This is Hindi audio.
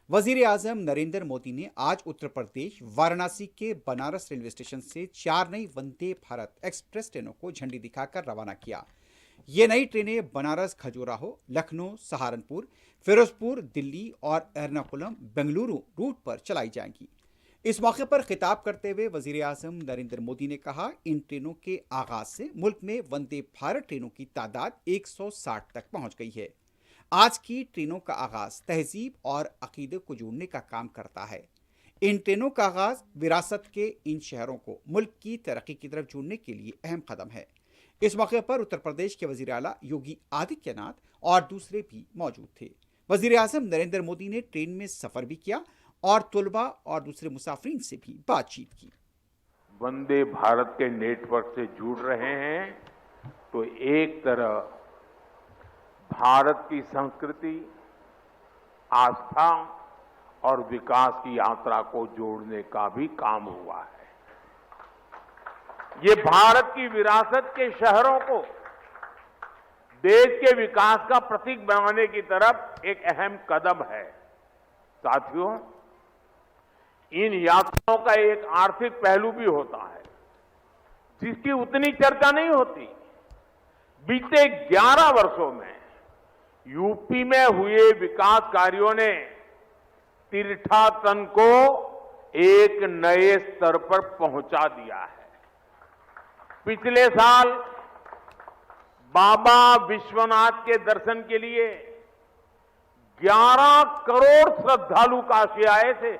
वजीर-ए-आजम नरेंद्र मोदी ने आज उत्तर प्रदेश वाराणसी के बनारस रेलवे स्टेशन से 4 नई वंदे भारत एक्सप्रेस ट्रेनों को झंडी दिखाकर रवाना किया। ये नई ट्रेनें बनारस खजुराहो, लखनऊ, सहारनपुर, फिरोजपुर, दिल्ली और एर्नाकुलम, बेंगलुरु रूट पर चलाई जाएंगी। इस मौके पर खिताब करते हुए वजीर-ए-आजम नरेंद्र मोदी ने कहा, इन ट्रेनों के आगाज से मुल्क में वंदे भारत ट्रेनों की तादाद 160 तक पहुंच गई है। आज की ट्रेनों का आगाज तहजीब और अकीदे को जोड़ने का काम करता है। इन ट्रेनों का आगाज विरासत के इन शहरों को मुल्क की तरक्की की तरफ जोड़ने के लिए अहम कदम है। इस मौके पर उत्तर प्रदेश के वजीर आला योगी आदित्यनाथ और दूसरे भी मौजूद थे। वजीर आजम नरेंद्र मोदी ने ट्रेन में सफर भी किया और तुलबा और दूसरे मुसाफिरीन से भी बातचीत की। वंदे भारत के नेटवर्क से जुड़ रहे हैं तो एक तरह भारत की संस्कृति, आस्था और विकास की यात्रा को जोड़ने का भी काम हुआ है। ये भारत की विरासत के शहरों को देश के विकास का प्रतीक बनाने की तरफ एक अहम कदम है। साथियों, इन यात्राओं का एक आर्थिक पहलू भी होता है जिसकी उतनी चर्चा नहीं होती। बीते 11 वर्षों में यूपी में हुए विकास कार्यों ने तीर्थाटन को एक नए स्तर पर पहुंचा दिया है। पिछले साल बाबा विश्वनाथ के दर्शन के लिए 11 करोड़ श्रद्धालु काशी आए थे।